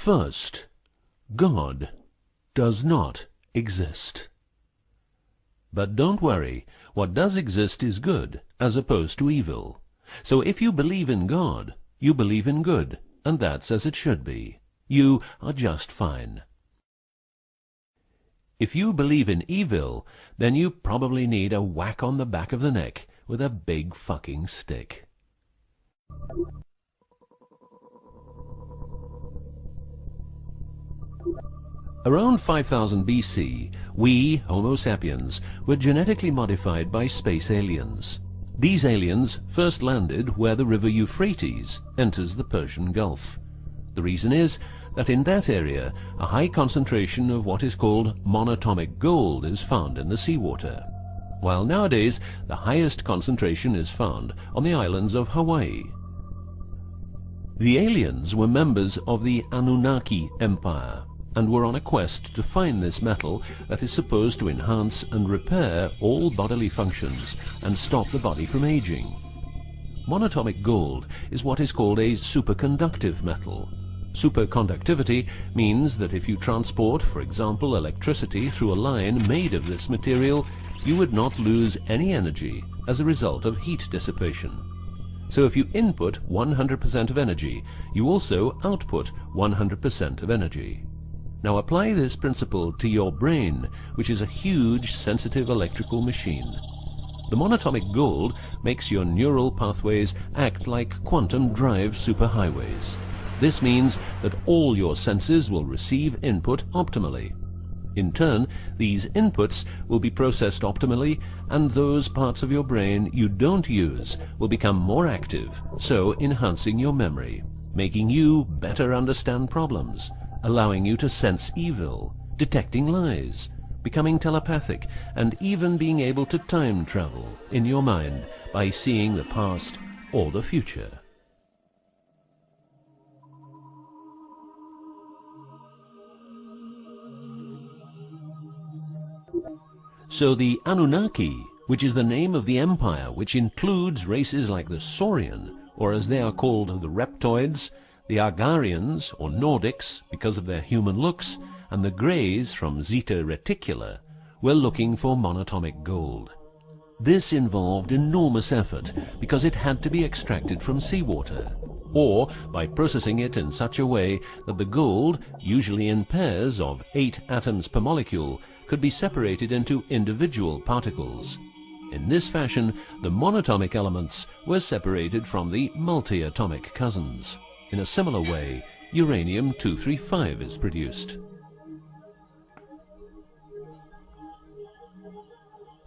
First, God does not exist. But don't worry, what does exist is good, as opposed to evil. So if you believe in God, you believe in good, and that's as it should be. You are just fine. If you believe in evil, then you probably need a whack on the back of the neck with a big fucking stick. Around 5000 BC, we, Homo sapiens, were genetically modified by space aliens. These aliens first landed where the river Euphrates enters the Persian Gulf. The reason is that in that area, a high concentration of what is called monatomic gold is found in the seawater, while nowadays the highest concentration is found on the islands of Hawaii. The aliens were members of the Anunnaki Empire, and were on a quest to find this metal that is supposed to enhance and repair all bodily functions and stop the body from aging. Monatomic gold is what is called a superconductive metal. Superconductivity means that if you transport, for example, electricity through a line made of this material, you would not lose any energy as a result of heat dissipation. So if you input 100% of energy, you also output 100% of energy. Now apply this principle to your brain, which is a huge, sensitive electrical machine. The monatomic gold makes your neural pathways act like quantum drive superhighways. This means that all your senses will receive input optimally. In turn, these inputs will be processed optimally, and those parts of your brain you don't use will become more active, so enhancing your memory, making you better understand problems, allowing you to sense evil, detecting lies, becoming telepathic, and even being able to time travel in your mind by seeing the past or the future. So the Anunnaki, which is the name of the empire which includes races like the Saurian, or as they are called the Reptoids, the Argarians, or Nordics, because of their human looks, and the Greys from Zeta Reticula, were looking for monatomic gold. This involved enormous effort because it had to be extracted from seawater, or by processing it in such a way that the gold, usually in pairs of 8 atoms per molecule, could be separated into individual particles. In this fashion, the monatomic elements were separated from the multi-atomic cousins. In a similar way, uranium-235 is produced.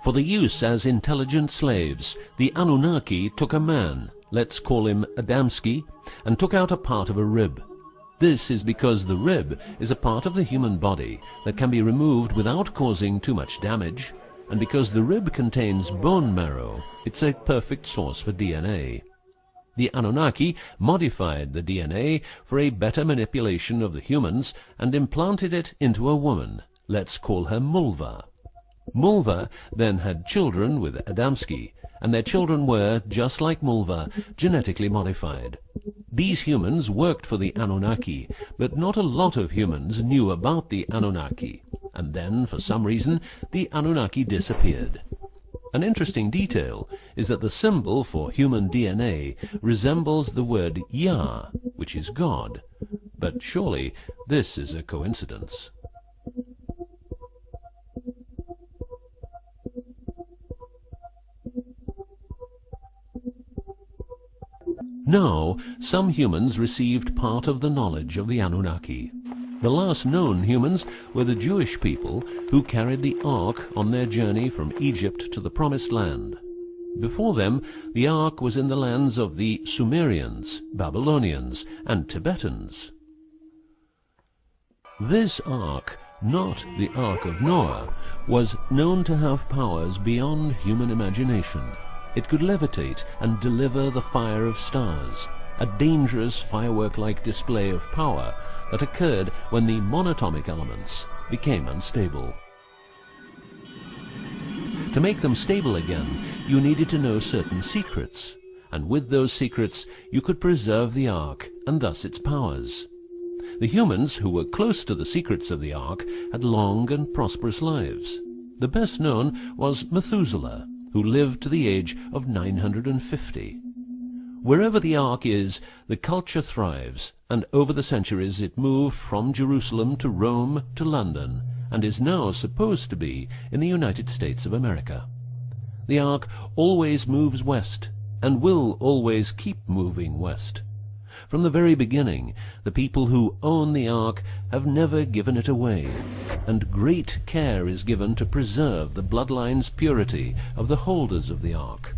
For the use as intelligent slaves, the Anunnaki took a man, let's call him Adamski, and took out a part of a rib. This is because the rib is a part of the human body that can be removed without causing too much damage, and because the rib contains bone marrow, it's a perfect source for DNA. The Anunnaki modified the DNA for a better manipulation of the humans and implanted it into a woman, let's call her Mulva. Mulva then had children with Adamski, and their children were, just like Mulva, genetically modified. These humans worked for the Anunnaki, but not a lot of humans knew about the Anunnaki, and then, for some reason, the Anunnaki disappeared. An interesting detail is that the symbol for human DNA resembles the word Yah, which is God, but surely this is a coincidence. Now, some humans received part of the knowledge of the Anunnaki. The last known humans were the Jewish people who carried the Ark on their journey from Egypt to the Promised Land. Before them, the Ark was in the lands of the Sumerians, Babylonians, and Tibetans. This Ark, not the Ark of Noah, was known to have powers beyond human imagination. It could levitate and deliver the fire of stars, a dangerous firework-like display of power that occurred when the monatomic elements became unstable. To make them stable again, you needed to know certain secrets, and with those secrets you could preserve the Ark and thus its powers. The humans who were close to the secrets of the Ark had long and prosperous lives. The best known was Methuselah, who lived to the age of 950. Wherever the Ark is, the culture thrives, and over the centuries it moved from Jerusalem to Rome to London, and is now supposed to be in the United States of America. The Ark always moves west, and will always keep moving west. From the very beginning, the people who own the Ark have never given it away, and great care is given to preserve the bloodline's purity of the holders of the Ark.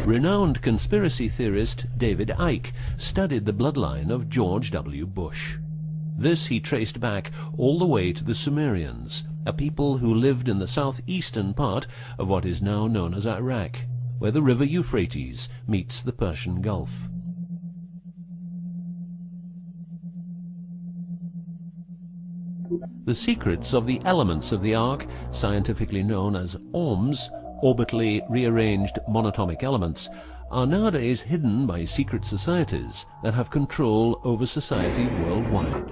Renowned conspiracy theorist David Icke studied the bloodline of George W. Bush. This he traced back all the way to the Sumerians, a people who lived in the southeastern part of what is now known as Iraq, where the river Euphrates meets the Persian Gulf. The secrets of the elements of the Ark, scientifically known as orms, orbitally rearranged monatomic elements, are nowadays hidden by secret societies that have control over society worldwide.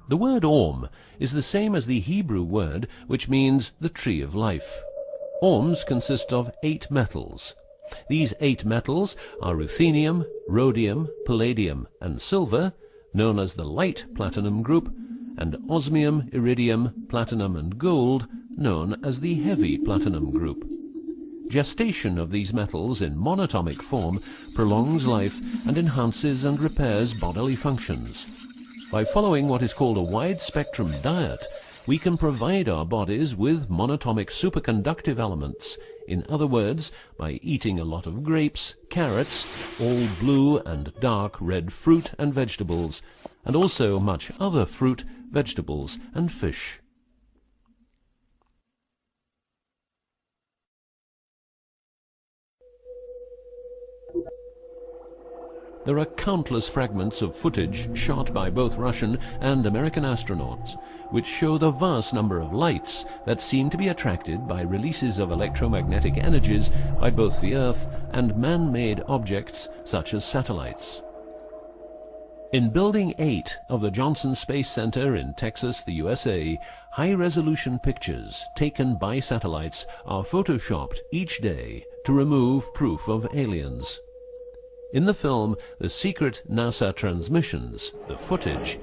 The word orm is the same as the Hebrew word which means the tree of life. Orms consist of 8 metals. These 8 metals are ruthenium, rhodium, palladium, and silver, known as the light platinum group, and osmium, iridium, platinum, and gold, known as the heavy platinum group. Gestation of these metals in monatomic form prolongs life and enhances and repairs bodily functions. By following what is called a wide-spectrum diet, we can provide our bodies with monatomic superconductive elements. In other words, by eating a lot of grapes, carrots, all blue and dark red fruit and vegetables, and also much other fruit, vegetables, and fish. There are countless fragments of footage shot by both Russian and American astronauts, which show the vast number of lights that seem to be attracted by releases of electromagnetic energies by both the Earth and man-made objects such as satellites. In Building 8 of the Johnson Space Center in Texas, the USA, high-resolution pictures taken by satellites are photoshopped each day to remove proof of aliens. In the film The Secret NASA Transmissions, the footage,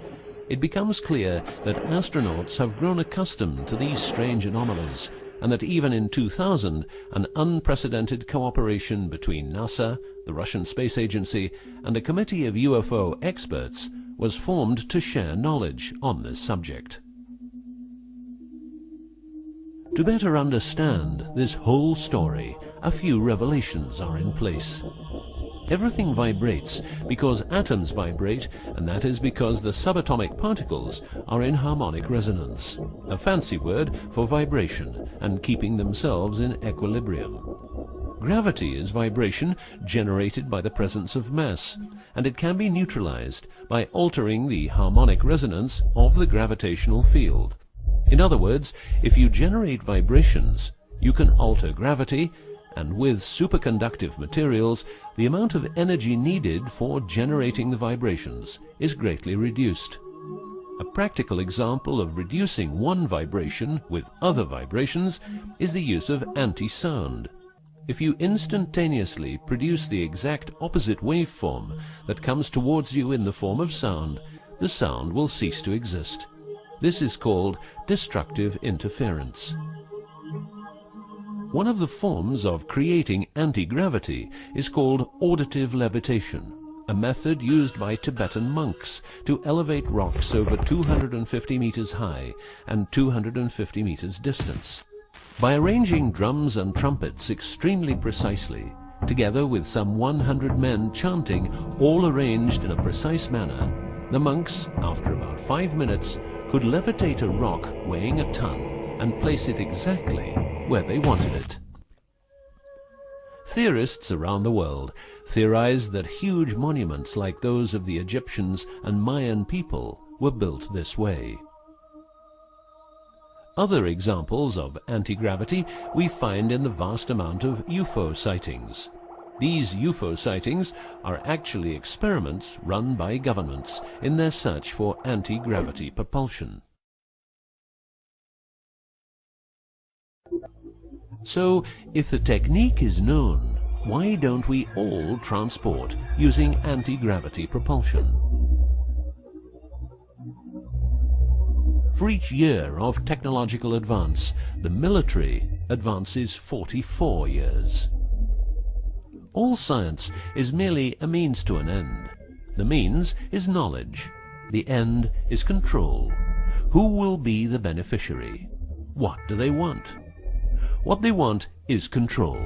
it becomes clear that astronauts have grown accustomed to these strange anomalies, and that even in 2000, an unprecedented cooperation between NASA, the Russian Space Agency, and a committee of UFO experts was formed to share knowledge on this subject. To better understand this whole story, a few revelations are in place. Everything vibrates because atoms vibrate, and that is because the subatomic particles are in harmonic resonance, a fancy word for vibration and keeping themselves in equilibrium. Gravity is vibration generated by the presence of mass, and it can be neutralized by altering the harmonic resonance of the gravitational field. In other words, if you generate vibrations, you can alter gravity, and with superconductive materials, the amount of energy needed for generating the vibrations is greatly reduced. A practical example of reducing one vibration with other vibrations is the use of anti-sound. If you instantaneously produce the exact opposite waveform that comes towards you in the form of sound, the sound will cease to exist. This is called destructive interference. One of the forms of creating anti-gravity is called auditive levitation, a method used by Tibetan monks to elevate rocks over 250 meters high and 250 meters distance. By arranging drums and trumpets extremely precisely, together with some 100 men chanting, all arranged in a precise manner, the monks, after about 5 minutes, could levitate a rock weighing a ton and place it exactly where they wanted it. Theorists around the world theorize that huge monuments like those of the Egyptians and Mayan people were built this way. Other examples of anti-gravity we find in the vast amount of UFO sightings. These UFO sightings are actually experiments run by governments in their search for anti-gravity propulsion. So, if the technique is known, why don't we all transport using anti-gravity propulsion? For each year of technological advance, the military advances 44 years. All science is merely a means to an end. The means is knowledge. The end is control. Who will be the beneficiary? What do they want? What they want is control.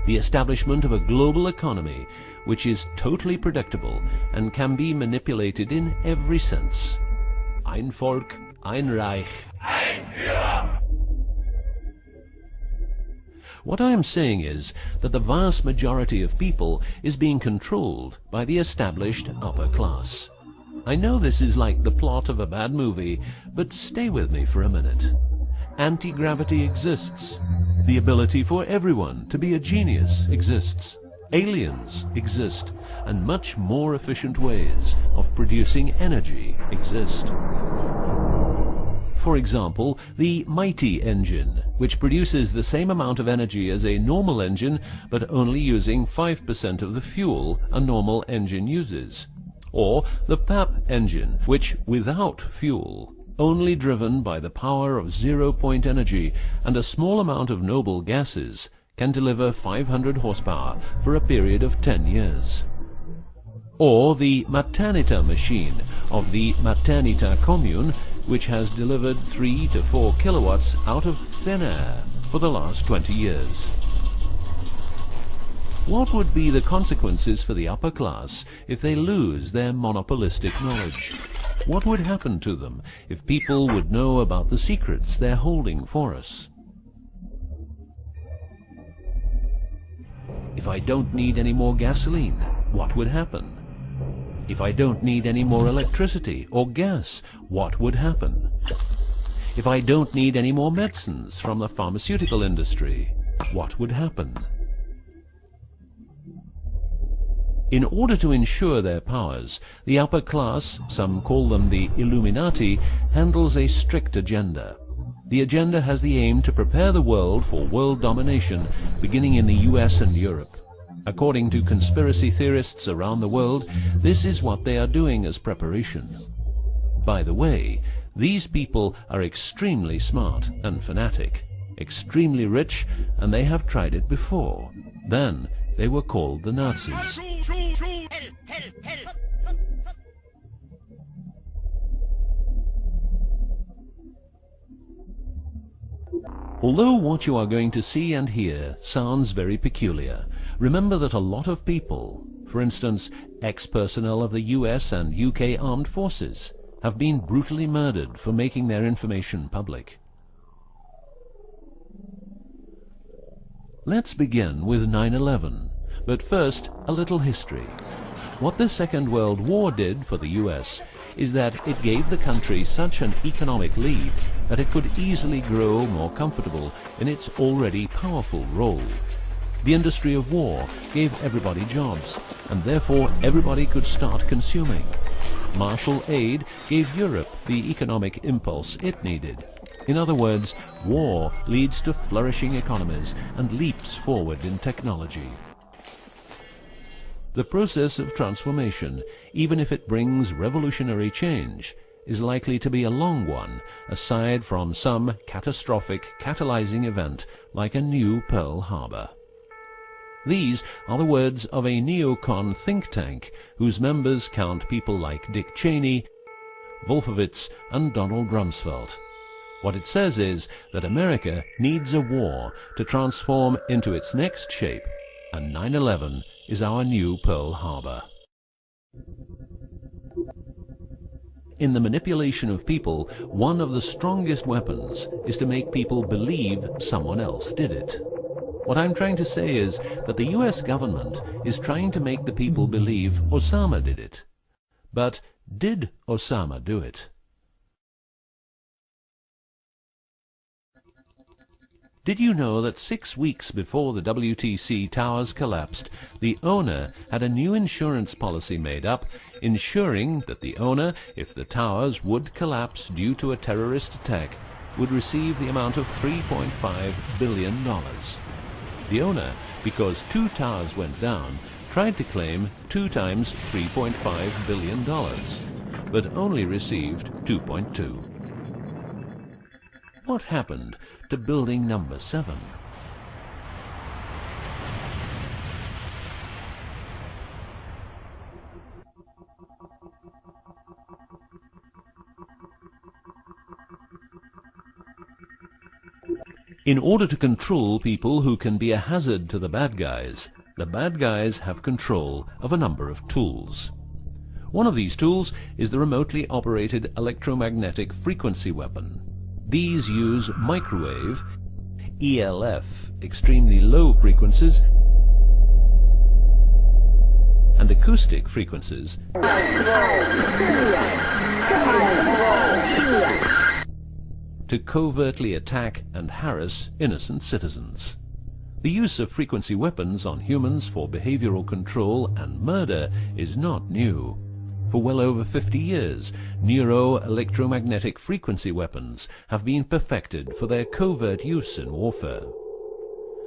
The establishment of a global economy which is totally predictable and can be manipulated in every sense. Ein Volk, ein Reich, ein Führer. What I am saying is that the vast majority of people is being controlled by the established upper class. I know this is like the plot of a bad movie, but stay with me for a minute. Anti-gravity exists. The ability for everyone to be a genius exists. Aliens exist, and much more efficient ways of producing energy exist. For example, the mighty engine, which produces the same amount of energy as a normal engine, but only using 5% of the fuel a normal engine uses. Or the PAP engine, which, without fuel, only driven by the power of zero-point energy and a small amount of noble gases, can deliver 500 horsepower for a period of 10 years. Or the Maternita machine of the Maternita commune, which has delivered 3 to 4 kilowatts out of thin air for the last 20 years. What would be the consequences for the upper class if they lose their monopolistic knowledge? What would happen to them if people would know about the secrets they're holding for us? If I don't need any more gasoline, what would happen? If I don't need any more electricity or gas, what would happen? If I don't need any more medicines from the pharmaceutical industry, what would happen? In order to ensure their powers, the upper class, some call them the Illuminati, handles a strict agenda. The agenda has the aim to prepare the world for world domination, beginning in the US and Europe. According to conspiracy theorists around the world, this is what they are doing as preparation. By the way, these people are extremely smart and fanatic, extremely rich, and they have tried it before. Then they were called the Nazis. Although what you are going to see and hear sounds very peculiar, remember that a lot of people, for instance, ex-personnel of the US and UK armed forces, have been brutally murdered for making their information public. Let's begin with 9/11, but first a little history. What the Second World War did for the US is that it gave the country such an economic lead that it could easily grow more comfortable in its already powerful role. The industry of war gave everybody jobs, and therefore everybody could start consuming. Marshall aid gave Europe the economic impulse it needed. In other words, war leads to flourishing economies and leaps forward in technology. The process of transformation, even if it brings revolutionary change, is likely to be a long one, aside from some catastrophic catalyzing event like a new Pearl Harbor. These are the words of a neocon think tank whose members count people like Dick Cheney, Wolfowitz, and Donald Rumsfeld. What it says is that America needs a war to transform into its next shape, and 9/11 is our new Pearl Harbor. In the manipulation of people, one of the strongest weapons is to make people believe someone else did it. What I'm trying to say is that the US government is trying to make the people believe Osama did it. But did Osama do it? Did you know that 6 weeks before the WTC towers collapsed, the owner had a new insurance policy made up, ensuring that the owner, if the towers would collapse due to a terrorist attack, would receive the amount of $3.5 billion. The owner, because 2 towers went down, tried to claim 2 times $3.5 billion, but only received 2.2. What happened to building number 7? In order to control people who can be a hazard to the bad guys have control of a number of tools. One of these tools is the remotely operated electromagnetic frequency weapon. These use microwave, ELF, extremely low frequencies, and acoustic frequencies to covertly attack and harass innocent citizens. The use of frequency weapons on humans for behavioral control and murder is not new. For well over 50 years, neuro-electromagnetic frequency weapons have been perfected for their covert use in warfare.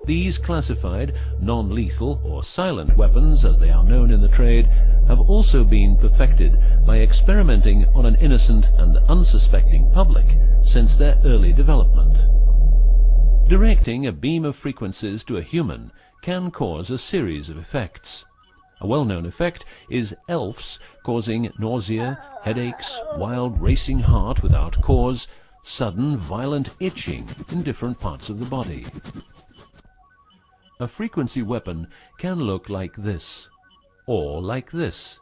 These classified, non-lethal or silent weapons, as they are known in the trade, have also been perfected by experimenting on an innocent and unsuspecting public since their early development. Directing a beam of frequencies to a human can cause a series of effects. A well-known effect is ELFs causing nausea, headaches, wild racing heart without cause, sudden violent itching in different parts of the body. A frequency weapon can look like this, or like this.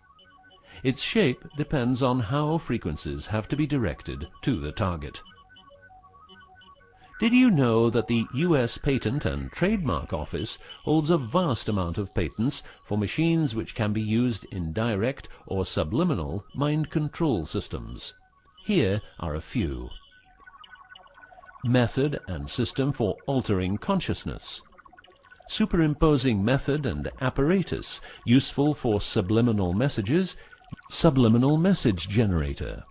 Its shape depends on how frequencies have to be directed to the target. Did you know that the U.S. Patent and Trademark Office holds a vast amount of patents for machines which can be used in direct or subliminal mind control systems? Here are a few. Method and system for altering consciousness. Superimposing method and apparatus useful for subliminal messages, subliminal message generator.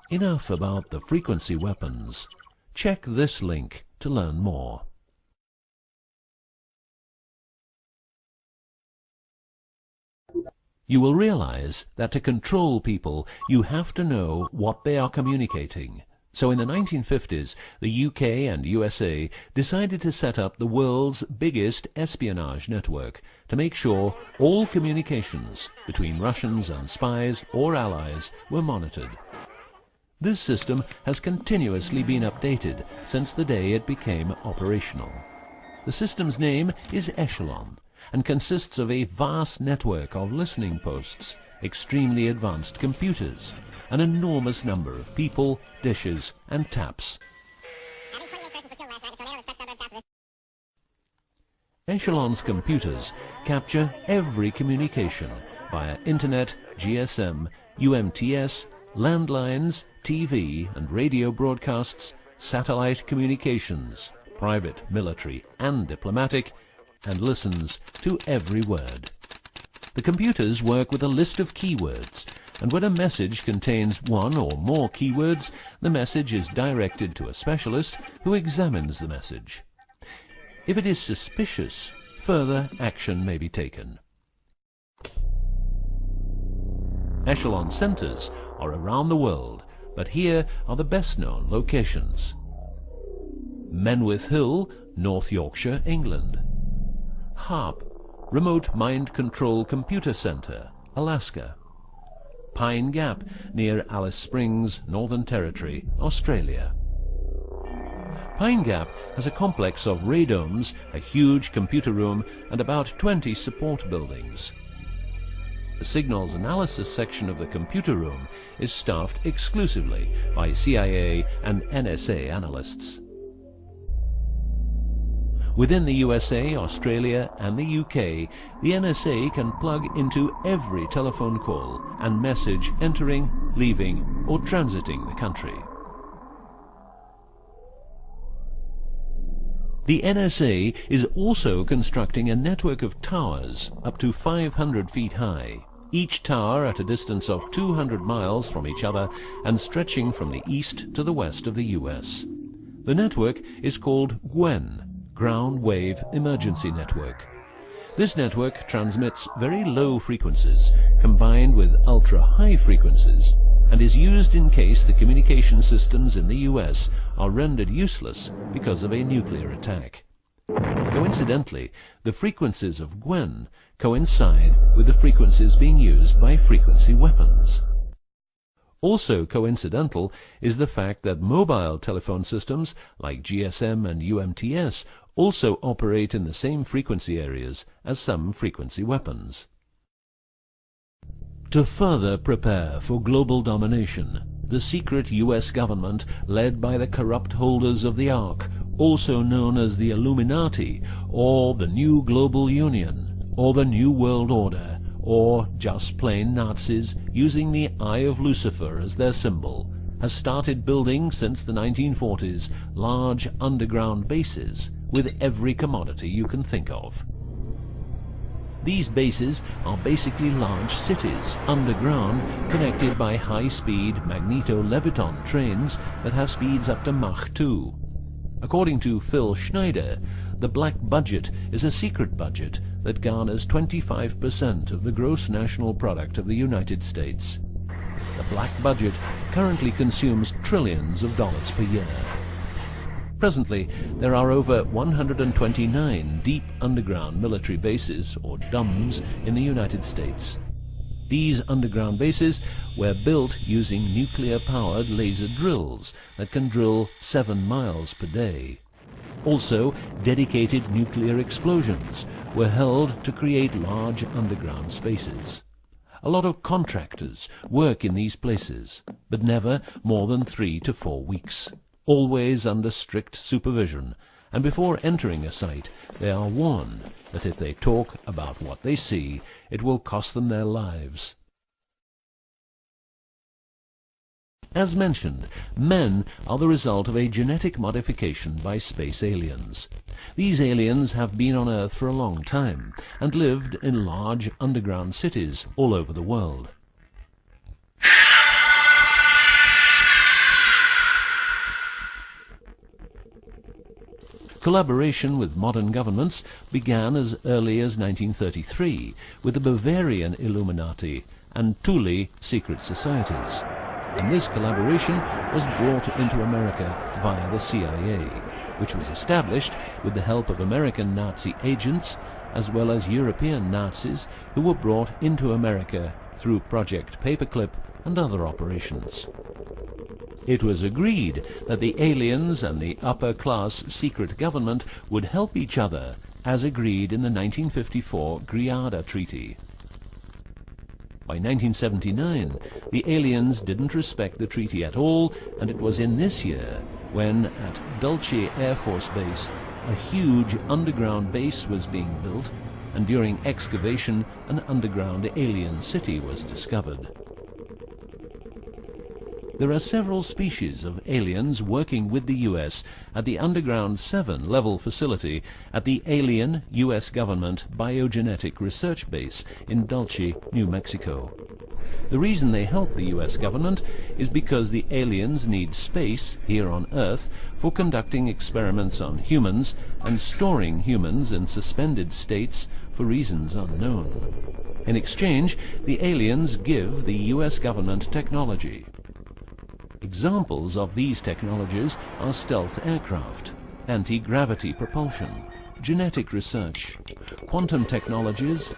Enough about the frequency weapons. Check this link to learn more. You will realize that to control people, you have to know what they are communicating. So in the 1950s, the UK and USA decided to set up the world's biggest espionage network to make sure all communications between Russians and spies or allies were monitored. This system has continuously been updated since the day it became operational. The system's name is Echelon and consists of a vast network of listening posts, extremely advanced computers, an enormous number of people, dishes, and taps. Echelon's computers capture every communication via Internet, GSM, UMTS, landlines, TV and radio broadcasts, satellite communications, private, military, and diplomatic, and listens to every word. The computers work with a list of keywords, and when a message contains one or more keywords, the message is directed to a specialist who examines the message. If it is suspicious, further action may be taken. Echelon centers are around the world, but here are the best-known locations. Menwith Hill, North Yorkshire, England. HARP, Remote Mind Control Computer Center, Alaska. Pine Gap, near Alice Springs, Northern Territory, Australia. Pine Gap has a complex of radomes, a huge computer room, and about 20 support buildings. The signals analysis section of the computer room is staffed exclusively by CIA and NSA analysts. Within the USA, Australia, and the UK, the NSA can plug into every telephone call and message entering, leaving, or transiting the country. The NSA is also constructing a network of towers up to 500 feet high, each tower at a distance of 200 miles from each other and stretching from the east to the west of the US. The network is called GWEN, Ground Wave Emergency Network. This network transmits very low frequencies combined with ultra-high frequencies and is used in case the communication systems in the US are rendered useless because of a nuclear attack. Coincidentally, the frequencies of GWEN coincide with the frequencies being used by frequency weapons. Also coincidental is the fact that mobile telephone systems like GSM and UMTS also operate in the same frequency areas as some frequency weapons. To further prepare for global domination, the secret US government, led by the corrupt holders of the Ark, also known as the Illuminati, or the New Global Union, or the New World Order, or just plain Nazis using the Eye of Lucifer as their symbol, has started building since the 1940s large underground bases with every commodity you can think of. These bases are basically large cities underground, connected by high-speed magneto-leviton trains that have speeds up to Mach 2. According to Phil Schneider, the black budget is a secret budget that garners 25% of the gross national product of the United States. The black budget currently consumes trillions of dollars per year. Presently, there are over 129 deep underground military bases, or DUMBs, in the United States. These underground bases were built using nuclear-powered laser drills that can drill 7 miles per day. Also, dedicated nuclear explosions were held to create large underground spaces. A lot of contractors work in these places, but never more than 3 to 4 weeks. Always under strict supervision, and before entering a site they are warned that if they talk about what they see, it will cost them their lives. As mentioned, men are the result of a genetic modification by space aliens. These aliens have been on Earth for a long time and lived in large underground cities all over the world. Collaboration with modern governments began as early as 1933 with the Bavarian Illuminati and Thule secret societies, and this collaboration was brought into America via the CIA, which was established with the help of American Nazi agents as well as European Nazis who were brought into America through Project Paperclip and other operations. It was agreed that the aliens and the upper-class secret government would help each other, as agreed in the 1954 Greada Treaty. By 1979, the aliens didn't respect the treaty at all, and it was in this year when, at Dulce Air Force Base, a huge underground base was being built, and during excavation, an underground alien city was discovered. There are several species of aliens working with the U.S. at the Underground 7 level facility at the Alien U.S. Government Biogenetic Research Base in Dulce, New Mexico. The reason they help the U.S. government is because the aliens need space here on Earth for conducting experiments on humans and storing humans in suspended states for reasons unknown. In exchange, the aliens give the U.S. government technology. Examples of these technologies are stealth aircraft, anti-gravity propulsion, genetic research, quantum technologies,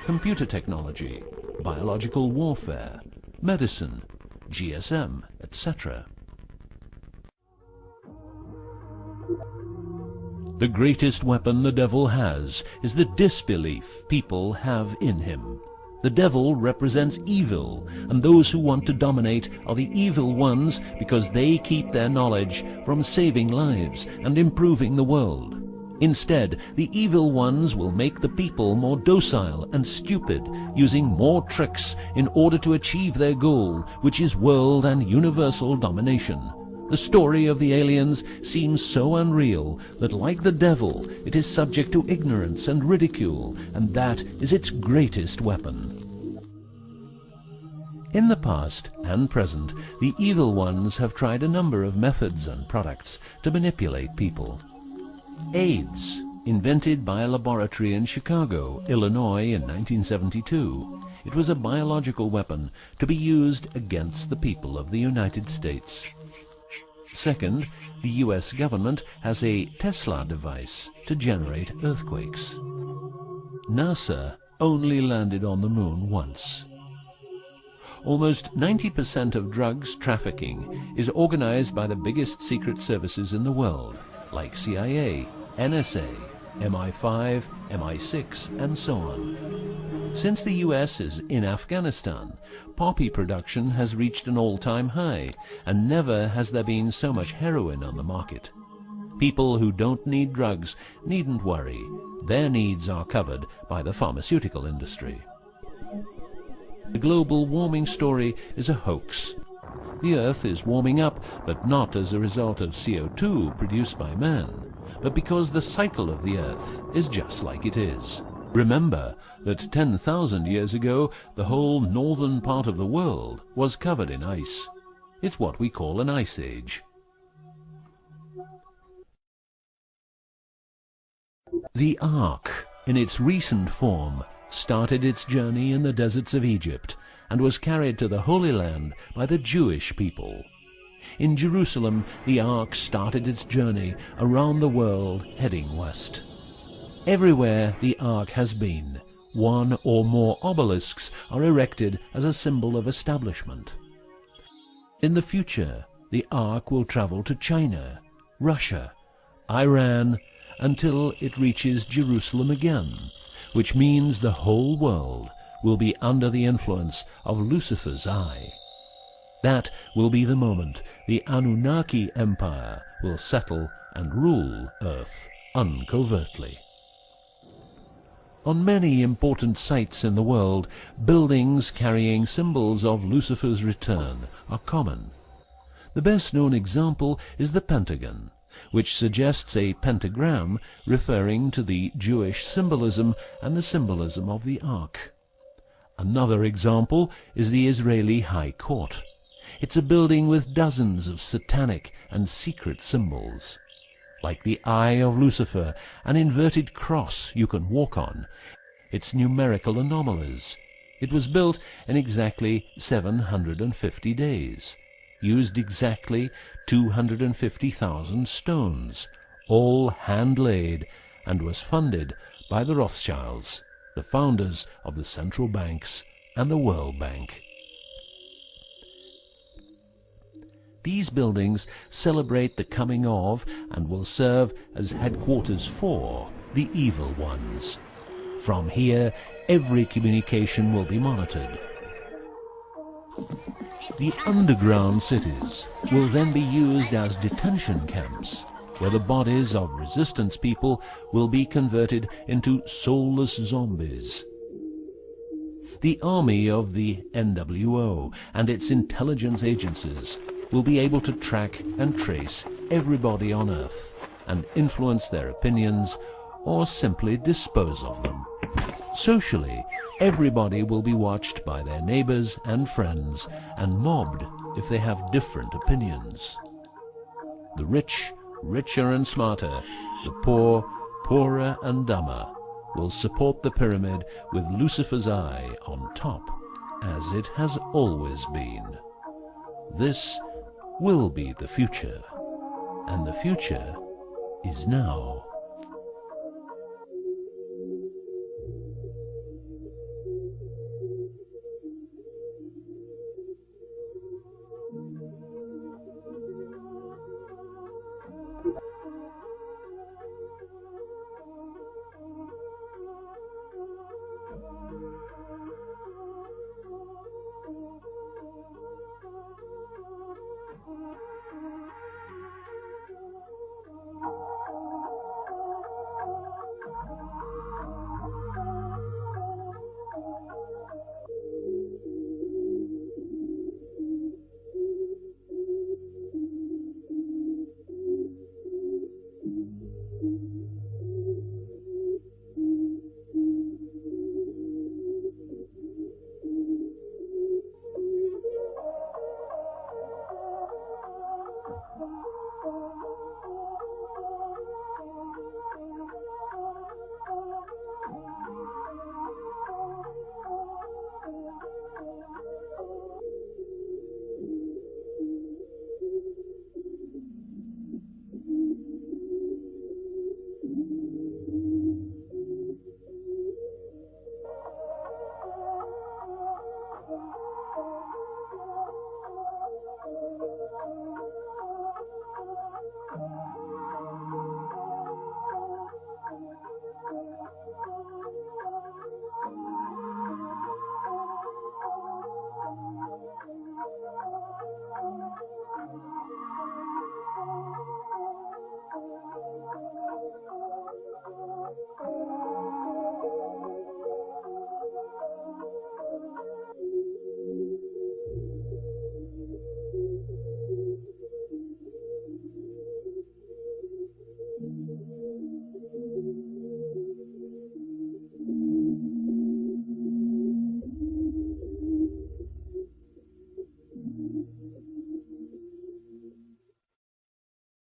computer technology, biological warfare, medicine, GSM, etc. The greatest weapon the devil has is the disbelief people have in him. The devil represents evil, and those who want to dominate are the evil ones because they keep their knowledge from saving lives and improving the world. Instead, the evil ones will make the people more docile and stupid, using more tricks in order to achieve their goal, which is world and universal domination. The story of the aliens seems so unreal that, like the devil, it is subject to ignorance and ridicule, and that is its greatest weapon. In the past and present, the evil ones have tried a number of methods and products to manipulate people. AIDS, invented by a laboratory in Chicago, Illinois in 1972. It was a biological weapon to be used against the people of the United States. Second, the US government has a Tesla device to generate earthquakes. NASA only landed on the moon once. Almost 90% of drugs trafficking is organized by the biggest secret services in the world, like CIA, NSA, MI5, MI6, and so on. Since the US is in Afghanistan, poppy production has reached an all-time high, and never has there been so much heroin on the market. People who don't need drugs needn't worry. Their needs are covered by the pharmaceutical industry. The global warming story is a hoax. The Earth is warming up, but not as a result of CO2 produced by man, but because the cycle of the Earth is just like it is. Remember that 10,000 years ago, the whole northern part of the world was covered in ice. It's what we call an ice age. The Ark, in its recent form, started its journey in the deserts of Egypt and was carried to the Holy Land by the Jewish people. In Jerusalem, the Ark started its journey around the world heading west. Everywhere the Ark has been, one or more obelisks are erected as a symbol of establishment. In the future, the Ark will travel to China, Russia, Iran, until it reaches Jerusalem again, which means the whole world will be under the influence of Lucifer's eye. That will be the moment the Anunnaki Empire will settle and rule Earth uncovertly. On many important sites in the world, buildings carrying symbols of Lucifer's return are common. The best-known example is the Pentagon, which suggests a pentagram referring to the Jewish symbolism and the symbolism of the Ark. Another example is the Israeli High Court. It's a building with dozens of satanic and secret symbols. Like the eye of Lucifer, an inverted cross you can walk on, its numerical anomalies. It was built in exactly 750 days, used exactly 250,000 stones, all hand-laid, and was funded by the Rothschilds, the founders of the central banks and the World Bank. These buildings celebrate the coming of and will serve as headquarters for the evil ones. From here, every communication will be monitored. The underground cities will then be used as detention camps, where the bodies of resistance people will be converted into soulless zombies. The army of the NWO and its intelligence agencies will be able to track and trace everybody on Earth and influence their opinions or simply dispose of them. Socially, everybody will be watched by their neighbors and friends and mobbed if they have different opinions. The rich, richer and smarter, the poor, poorer and dumber, will support the pyramid with Lucifer's eye on top, as it has always been. This will be the future, and the future is now.